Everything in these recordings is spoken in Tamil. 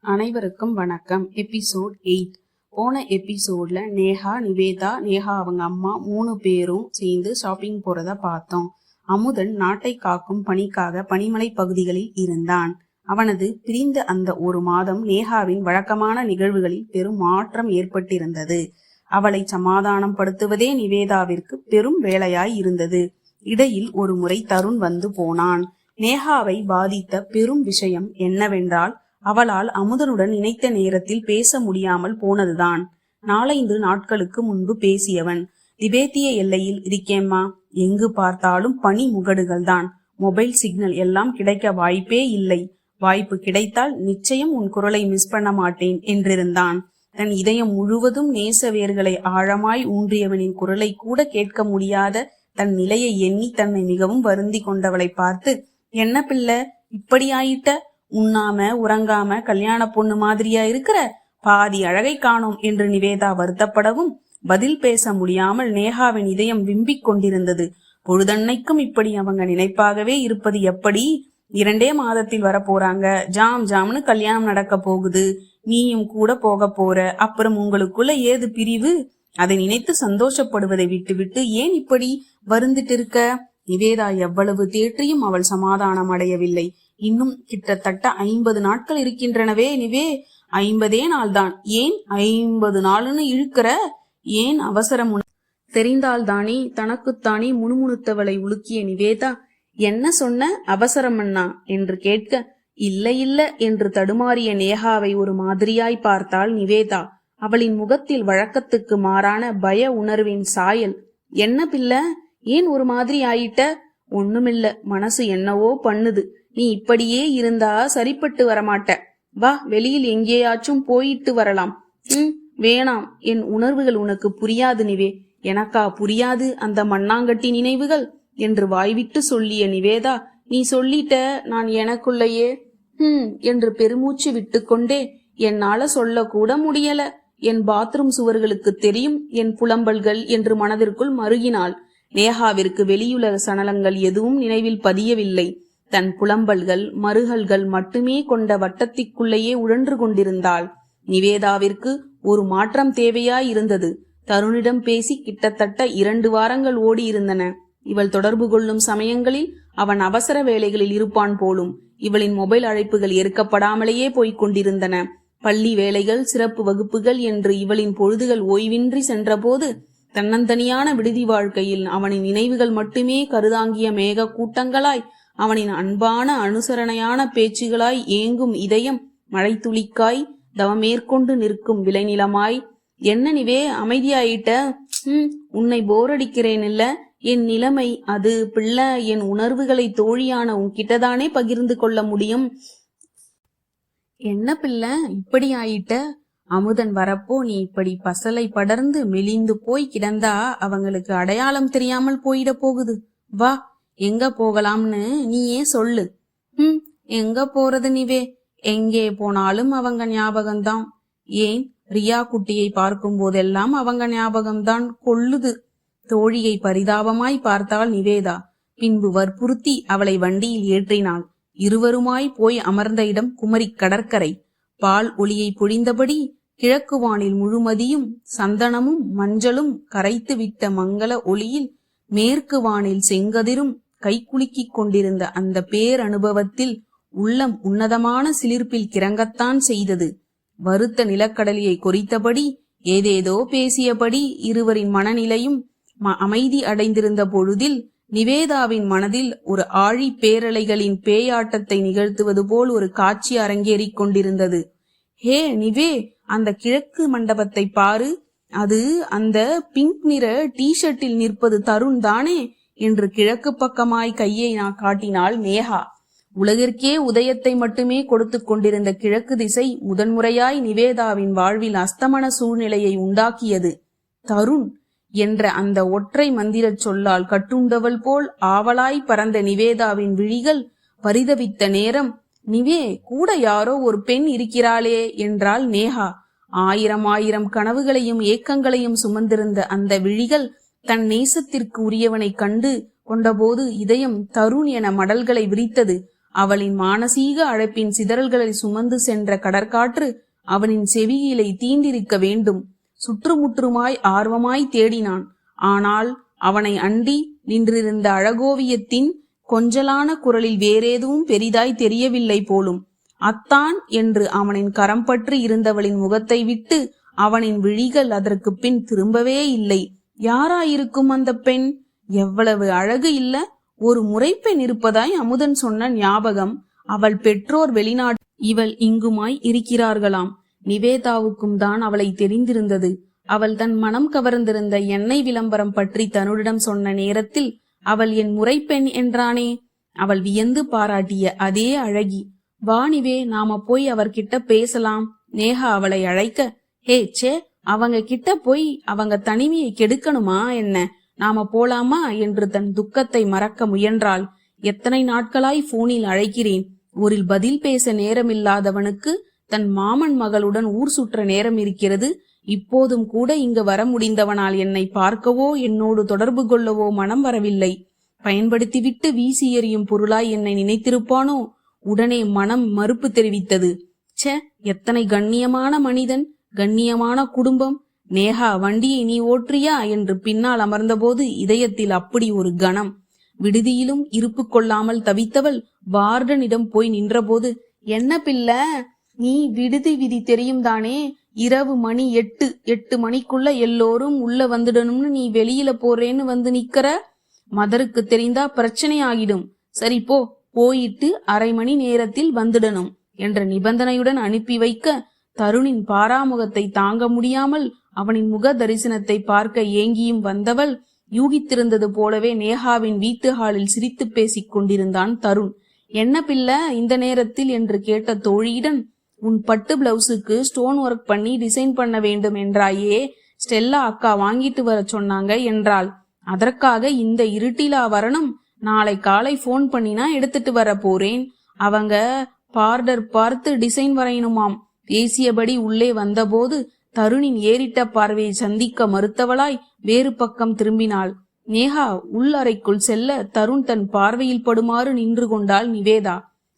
அனைவருக்கும் வணக்கம். எபிசோட் 8. போன எபிசோட்ல நிவேதா அவங்க அம்மா 3 பேரும் சேர்ந்து ஷாப்பிங் போறத பார்த்தோம். அமுதன் நாட்டை காக்கும் பணிக்காக பனிமலை பகுதிகளில் இருந்தான். அவனது பிரிந்த அந்த ஒரு மாதம் நேஹாவின் வழக்கமான நிகழ்வுகளில் பெரும் மாற்றம் ஏற்பட்டிருந்தது. அவளை சமாதானம் படுத்துவதே நிவேதாவிற்கு பெரும் வேலையாய் இருந்தது. இடையில் ஒரு முறை தருண் வந்து போனான். நேஹாவை பாதித்த பெரும் விஷயம் என்னவென்றால், அவளால் அமுதனுடன் நினைத்த நேரத்தில் பேச முடியாமல் போனதுதான். 4-5 நாட்களுக்கு முன்பு பேசியவன், திபேத்திய எல்லையில் இருக்கேம்மா, எங்கு பார்த்தாலும் பனி முகடுகள் தான், மொபைல் சிக்னல் எல்லாம் கிடைக்க வாய்ப்பே இல்லை, வாய்ப்பு கிடைத்தால் நிச்சயம் உன் குரலை மிஸ் பண்ண மாட்டேன் என்றிருந்தான். தன் இதயம் முழுவதும் நேச வேர்களை ஆழமாய் ஊன்றியவனின் குரலை கூட கேட்க முடியாத தன் நிலையை எண்ணி தன்னை மிகவும் வருந்தி கொண்டவளை பார்த்து, என்ன பிள்ளை இப்படி ஆயிட்ட, உண்ணாம உறங்காம கல்யாண பொண்ணு மாதிரியா இருக்கிற, பாதி அழகை காணோம் என்று நிவேதா வருத்தப்படவும் பதில் பேச முடியாமல் நேஹாவின் இதயம் விம்பிக் கொண்டிருந்தது. பொழுதன்னைக்கும் இப்படி அவங்க நினைப்பாகவே இருப்பது எப்படி? 2 மாதத்தில் வர போறாங்க, ஜாம் ஜாம்னு கல்யாணம் நடக்க போகுது, நீயும் கூட போக போற, அப்புறம் உங்களுக்குள்ள ஏது பிரிவு? அதை நினைத்து சந்தோஷப்படுவதை விட்டுவிட்டு ஏன் இப்படி வருந்திட்டு இருக்க? நிவேதா எவ்வளவு தேற்றியும் அவள் சமாதானம் அடையவில்லை. இன்னும் கிட்டத்தட்ட 50 நாட்கள் இருக்கின்றனவே நிவே, 50 நாள் தான், ஏன் 50 நாள்னு இழுக்கிற? ஏன் அவசரம்? தெரிந்தால்தானே தனக்குத்தானே முணுமுணுத்தவளை உலுக்கிய நிவேதா, என்ன சொன்ன அவசரமண்ணா என்று கேட்க, இல்ல என்று தடுமாறிய நேஹாவை ஒரு மாதிரியாய் பார்த்தாள் நிவேதா. அவளின் முகத்தில் வழக்கத்துக்கு மாறான பய உணர்வின் சாயல். என்ன பிள்ளை, ஏன் ஒரு மாதிரி ஆயிட்ட? ஒண்ணுமில்ல, மனசு என்னவோ பண்ணுது, நீ இப்படியே இருந்தா சரிப்பட்டு வரமாட்ட, வா வெளியில் எங்கேயாச்சும் போயிட்டு வரலாம். வேணாம், என் உணர்வுகள் உனக்கு புரியாது நிவே. எனக்கா புரியாது அந்த மண்ணாங்கட்டி நினைவுகள் என்று வாய்விட்டு சொல்லிய நிவேதா, நீ சொல்லிட்ட, நான் எனக்குள்ளையே என்று பெருமூச்சு விட்டு கொண்டே, என்னால சொல்ல கூட முடியல, என் பாத்ரூம் சுவர்களுக்கு தெரியும் என் புலம்பல்கள் என்று மனதிற்குள் மருகினாள். நேஹாவிற்கு வெளியுலக சணலங்கள் எதுவும் நினைவில் பதியவில்லை. தன் புலம்பல்கள் மருகல்கள் மட்டுமே கொண்ட வட்டத்திற்குள்ளேயே உழன்று கொண்டிருந்தாள். நிவேதாவிற்கு ஒரு மாற்றம் தேவையாயிருந்தது. தருணிடம் பேசி கிட்டத்தட்ட 2 வாரங்கள் ஓடி இருந்தன. இவள் தொடர்பு கொள்ளும் சமயங்களில் அவன் அவசர வேலைகளில் இருப்பான் போலும். இவளின் மொபைல் அழைப்புகள் ஏற்கப்படாமலேயே போய்க் கொண்டிருந்தன. பள்ளி வேலைகள், சிறப்பு வகுப்புகள் என்று இவளின் பொழுதுகள் ஓய்வின்றி சென்றபோது தன்னந்தனியான விடுதி வாழ்க்கையில் அவனின் நினைவுகள் மட்டுமே கருதாங்கிய மேக கூட்டங்களாய், அவனின் அன்பான அனுசரணையான பேச்சுகளாய் ஏங்கும் இதயம் மழைத்துளிக்காய் தவமேற்கொண்டு நிற்கும் விளைநிலமாய். என்ன நிவே அமைதியாயிட்ட? உன்னை போரடிக்கிறேன் இல்ல, என் நிலைமை அது பிள்ளை, என் உணர்வுகளை தோழியான உன்கிட்டதானே பகிர்ந்து கொள்ள முடியும். என்ன பிள்ளை இப்படி ஆயிட்ட? அமுதன் வரப்போ நீ இப்படி பசலை படர்ந்து மெலிந்து போய் கிடந்தா அவங்களுக்கு அடையாளம் தெரியாமல் போயிட போகுது. வா, எங்க போகலாம்னு நீயே சொல்லு. எங்க போறது நிவே, எங்கே போனாலும் அவங்க ஞாபகம்தான். ஏன், ரியா குட்டியை பார்க்கும் போதெல்லாம் அவங்க ஞாபகம்தான் கொள்ளுது. தோழியை பரிதாபமாய் பார்த்தாள் நிவேதா. பின்பு வற்புறுத்தி அவளை வண்டியில் ஏற்றினாள். இருவருமாய் போய் அமர்ந்த இடம் குமரி கடற்கரை. பால் ஒளியை பொழிந்தபடி கிழக்கு வானில் முழுமதியும் சந்தனமும் மஞ்சளும் கரைத்து விட்ட மங்கள ஒளியில் மேற்கு வானில் செங்கதிரும் கைக்குலுக்கிக் கொண்டிருந்த அந்த பேரனுபவத்தில் உள்ளம் உன்னதமான சிலிர்ப்பில் கிறங்கத்தான் செய்தது. வருத்த நிலக்கடலையை கொறித்தபடி ஏதேதோ பேசியபடி இருவரின் மனநிலையும் அமைதி அடைந்திருந்த பொழுதில் நிவேதாவின் மனதில் ஒரு ஆழி பேரலைகளின் பேயாட்டத்தை நிகழ்த்துவது போல் ஒரு காட்சி அரங்கேறிக் கொண்டிருந்தது. ஹே நிவே, அந்த கிழக்கு மண்டபத்தை பாரு, அது அந்த பிங்க் நிற டி-ஷர்ட்டில் நிற்பது தருண் தானே என்று கிழக்கு பக்கமாய் கையை காட்டினாள் நேஹா. உலகிற்கே உதயத்தை மட்டுமே கொடுத்து கொண்டிருந்த கிழக்கு திசை முதன்முறையாய் நிவேதாவின் வாழ்வில் அஸ்தமன சூழ்நிலையை உண்டாக்கியது. தருண் என்ற அந்த ஒற்றை மந்திர சொல்லால் கட்டுண்டவள் போல் ஆவலாய் பறந்த நிவேதாவின் விழிகள் பரிதவித்த நேரம், நிவே, கூட யாரோ ஒரு பெண் இருக்கிறாளே என்றாள் நேஹா. 1000 கனவுகளையும் ஏக்கங்களையும் சுமந்திருந்த அந்த விழிகள் தன் நேசத்திற்கு உரியவனை கண்டு கொண்டபோது இதயம் தருண் என மடல்களை விரித்தது. அவளின் மானசீக அழைப்பின் சிதறல்களை சுமந்து சென்ற கடற்காற்று அவனின் செவியிலை தீண்டிருக்க வேண்டும். சுற்றுமுற்றுமாய் ஆர்வமாய் தேடினான். ஆனால் அவனை அண்டி நின்றிருந்த அழகோவியத்தின் கொஞ்சலான குரலில் வேறேதுவும் பெரிதாய் தெரியவில்லை போலும். அத்தான் என்று அவனின் கரம் பற்றி இருந்தவளின் முகத்தை விட்டு அவனின் விழிகள் அதற்கு பின் திரும்பவே இல்லை. யாராயிருக்கும் அந்த பெண்? எவ்வளவு அழகு இல்ல! ஒரு முறைப்பெண் இருப்பதாய் அமுதன் சொன்ன ஞாபகம். அவள் பெற்றோர் வெளிநாடு, இவள் இங்குமாய் இருக்கிறார்களாம். நிவேதாவுக்கும் தான் அவளை தெரிந்திருந்தது. அவள் தன் மனம் கவர்ந்திருந்த எண்ணெய் விளம்பரம் பற்றி தன்னுடன் சொன்ன நேரத்தில் அவள் என் முறைப்பெண் என்றானே. அவள் வியந்து பாராட்டிய அதே அழகி. வா நிவே, நாம போய் அவர்கிட்ட பேசலாம். நேஹா அவளை அழைக்க, ஹே சே, அவங்க கிட்ட போய் அவங்க தனிமையை கெடுக்கணுமா என்ன? நாம போலாமா என்று தன் துக்கத்தை மறக்க முயன்றாள். எத்தனை நாட்களாய் போனில் அழைக்கிறேன். ஊரில் பதில் பேச நேரமில்லாதவனுக்கு தன் மாமன் மகளுடன் ஊர் சுற்ற நேரம் இருக்கிறது. இப்போதும் கூட இங்கு வர முடிந்தவனால் என்னை பார்க்கவோ என்னோடு தொடர்பு கொள்ளவோ மனம் வரவில்லை. பயன்படுத்திவிட்டு வீசி எறியும் பொருளாய் என்னை நினைத்திருப்பானோ? உடனே மனம் மறுப்பு தெரிவித்தது. ச்சே, எத்தனை கண்ணியமான மனிதன், கண்ணியமான குடும்பம். நேஹா, வண்டியை நீ ஓற்றியா என்று பின்னால் அமர்ந்தபோது இதயத்தில் அப்படி ஒரு கணம். விடுதியிலும் இருப்பு கொள்ளாமல் தவித்தவள் வார்டனிடம் போய் நின்றபோது, என்ன பிள்ளை, நீ விடுதி விதி தெரியும் தானே? இரவு மணி 8 மணிக்குள்ள எல்லோரும் உள்ள வந்துடணும்னு நீ வெளியில போறேன்னு வந்து நிக்கிற. மதருக்கு தெரிந்தா பிரச்சனை ஆகிடும். சரி போ, போயிட்டு அரை மணி நேரத்தில் வந்துடணும் என்ற நிபந்தனையுடன் அனுப்பி வைக்க, தருணின் பாராமுகத்தை தாங்க முடியாமல் அவனின் முக தரிசனத்தை பார்க்க ஏங்கியும் வந்தவள் யூகித்திருந்தது போலவே நேஹாவின் வீட்டு ஹாலில் சிரித்து பேசிக் கொண்டிருந்தான் தருண். என்ன பிள்ளை இந்த நேரத்தில் என்று கேட்ட தோழியிடம், உன் பட்டு பிளவுஸுக்கு ஸ்டோன் ஒர்க் பண்ணி டிசைன் பண்ண வேண்டும் என்றாயே, ஸ்டெல்லா அக்கா வாங்கிட்டு வர சொன்னாங்க என்றாள். அதற்காக இந்த இருட்டிலா வரணும்? நாளை காலை போன் பண்ணினா எடுத்துட்டு வர போறேன். அவங்க பார்டர் பார்த்து டிசைன் வரையணுமாம். பேசியபடி உள்ளே வந்தபோது தருணின் ஏறிட்ட பார்வையை சந்திக்க மறுத்தவளாய் வேறு பக்கம் திரும்பினாள். நேஹா உள்ளறைக்குள் செல்ல தருண் தன் பார்வையில் படுமாறு நின்று கொண்டாள் நிவேதா.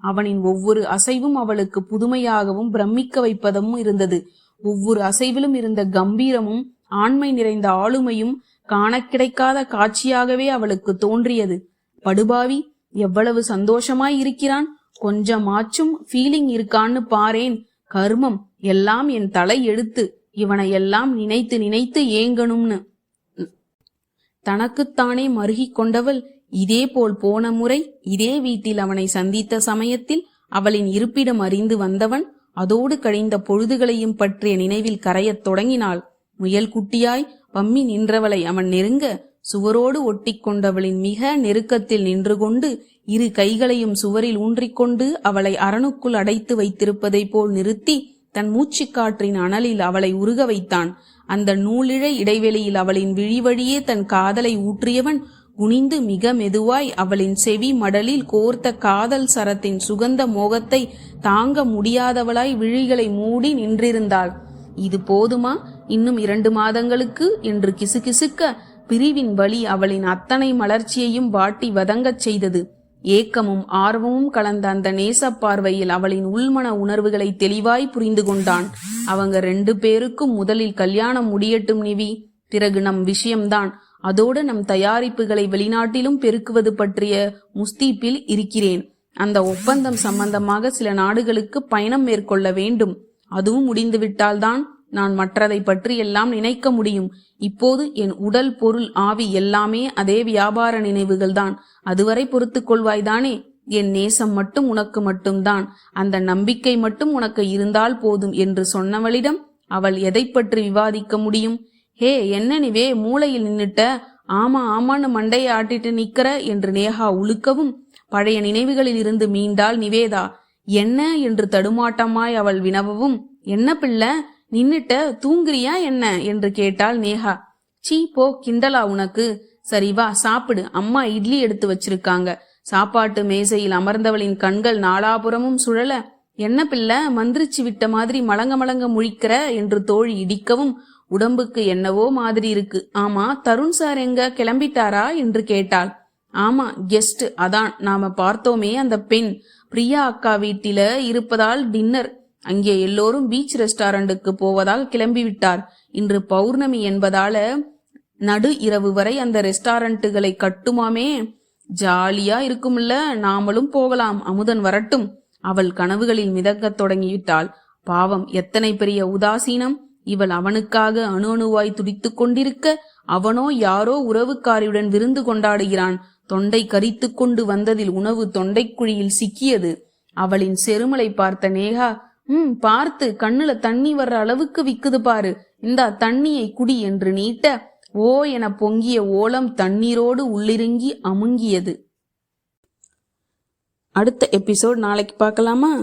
அவனின் ஒவ்வொரு அசைவும் அவளுக்கு புதுமையாகவும் பிரமிக்க வைப்பதும் இருந்தது. ஒவ்வொரு அசைவிலும் இருந்த கம்பீரமும் ஆண்மை நிறைந்த ஆளுமையும் காண கிடைக்காத காட்சியாகவே அவளுக்கு தோன்றியது. படுபாவி, எவ்வளவு சந்தோஷமாய் இருக்கிறான். கொஞ்சமாச்சும் ஃபீலிங் இருக்கான்னு பாரேன். கர்மம், எல்லாம் என் தலை எடுத்து. இவனை எல்லாம் நினைத்து நினைத்து ஏங்கணும்னு தனக்குத்தானே மருகிக் கொண்டவள் இதேபோல் போன முறை இதே வீட்டில் அவனை சந்தித்த சமயத்தில் அவளின் இருப்பிடம் அறிந்து வந்தவன் அதோடு கழிந்த பொழுதுகளையும் பற்றிய நினைவில் கரையத் தொடங்கினாள். முயல் குட்டியாய் பம்மி நின்றவளை அவன் நெருங்க, சுவரோடு ஒட்டி கொண்டவளின் மிக நெருக்கத்தில் நின்று கொண்டு இரு கைகளையும் சுவரில் ஊன்றிக்கொண்டு அவளை அரணுக்குள் அடைத்து வைத்திருப்பதை போல் நிறுத்தி தன் மூச்சுக்காற்றின் அனலில் அவளை உருக வைத்தான். அந்த நூலிழை இடைவெளியில் அவளின் விழி வழியே தன் காதலை ஊற்றியவன் குனிந்து மிக மெதுவாய் அவளின் செவி மடலில் கோர்த்த காதல் சரத்தின் சுகந்த மோகத்தை தாங்க முடியாதவளாய் விழிகளை மூடி நின்றிருந்தாள். இது போதுமா? இன்னும் 2 மாதங்களுக்கு என்று கிசுகிசுக்க பிரிவின் வலி அவளின் அத்தனை மலர்ச்சியையும் வாட்டி வதங்கச் செய்தது. ஏக்கமும் ஆர்வமும் கலந்த அந்த நேச பார்வையில் அவளின் உள்மன உணர்வுகளை தெளிவாய் புரிந்து கொண்டான். அவங்க 2 பேருக்கும் முதலில் கல்யாணம் முடியட்டும் நிவி, பிறகு நம் விஷயம்தான். அதோடு நம் தயாரிப்புகளை வெளிநாட்டிலும் பெருக்குவது பற்றிய முஸ்தீப்பில் இருக்கிறேன். அந்த ஒப்பந்தம் சம்பந்தமாக சில நாடுகளுக்கு பயணம் மேற்கொள்ள வேண்டும். அதுவும் முடிந்துவிட்டால்தான் நான் மற்றதை பற்றி எல்லாம் நினைக்க முடியும். இப்போது என் உடல், பொருள், ஆவி எல்லாமே அதே வியாபார நினைவுகள்தான். அதுவரை பொறுத்து கொள்வாய்தானே? என் நேசம் மட்டும் உனக்கு மட்டும்தான். அந்த நம்பிக்கை மட்டும் உனக்கு இருந்தால் போதும் என்று சொன்னவளிடம் அவள் எதை பற்றி விவாதிக்க முடியும்? ஹே, என்ன நிவே மூளையில் நின்னுட்ட? ஆமா ஆமான்னு மண்டையை ஆட்டிட்டு நிக்கிற என்று நேஹா உழுக்கவும் பழைய நினைவுகளில் இருந்து மீண்டாள் நிவேதா. என்ன என்று தடுமாட்டமாய் அவள் வினவவும், என்ன பிள்ளை நின்னுட்ட, தூங்குறியா என்ன என்று கேட்டாள் நேஹா. சீ போ, கிண்டலா உனக்கு? சரி வா சாப்பிடு, அம்மா இட்லி எடுத்து வச்சிருக்காங்க. சாப்பாட்டு மேசையில் அமர்ந்தவளின் கண்கள் நாலாபுறமும் சுழல, என்ன பிள்ளை மந்திரிச்சு விட்ட மாதிரி மலங்க மலங்க முழிக்கிற என்று தோழி இடிக்கவும், உடம்புக்கு என்னவோ மாதிரி இருக்கு. ஆமா, தருண் சார் எங்க கிளம்பிட்டாரா என்று கேட்டாள். ஆமா, கெஸ்ட். அதான் நாம பார்த்தோமே அந்த பெண், பிரியா அக்கா வீட்டில இருப்பதால் டின்னர். அங்கே எல்லோரும் பீச் ரெஸ்டாரண்ட்டுக்கு போவதாக கிளம்பிவிட்டார். இன்று பௌர்ணமி என்பதால நடு இரவு வரை அந்த ரெஸ்டாரண்ட்டுகளை கட்டுமாமே. ஜாலியா இருக்கும்ல, நாமளும் போகலாம். அமுதன் வரட்டும். அவள் கனவுகளில் மிதக்கத் தொடங்கிவிட்டாள். பாவம், எத்தனை பெரிய உதாசீனம். இவள் அவனுக்காக அணு அணுவாய் துடித்து கொண்டிருக்க, அவனோ யாரோ உறவுக்காரியுடன் விருந்து கொண்டாடுகிறான். தொண்டை கரித்து கொண்டு வந்ததில் உணவு தொண்டைக்குழியில் சிக்கியது. அவளின் செருமலை பார்த்த நேகா, பார்த்து, கண்ணுல தண்ணி வர்ற அளவுக்கு விக்குது பாரு, இந்தா தண்ணியை குடி என்று நீட்ட, ஓ என பொங்கிய ஓலம் தண்ணீரோடு உள்ளிறங்கி அமுங்கியது. அடுத்த எபிசோட் நாளைக்கு பார்க்கலாமா?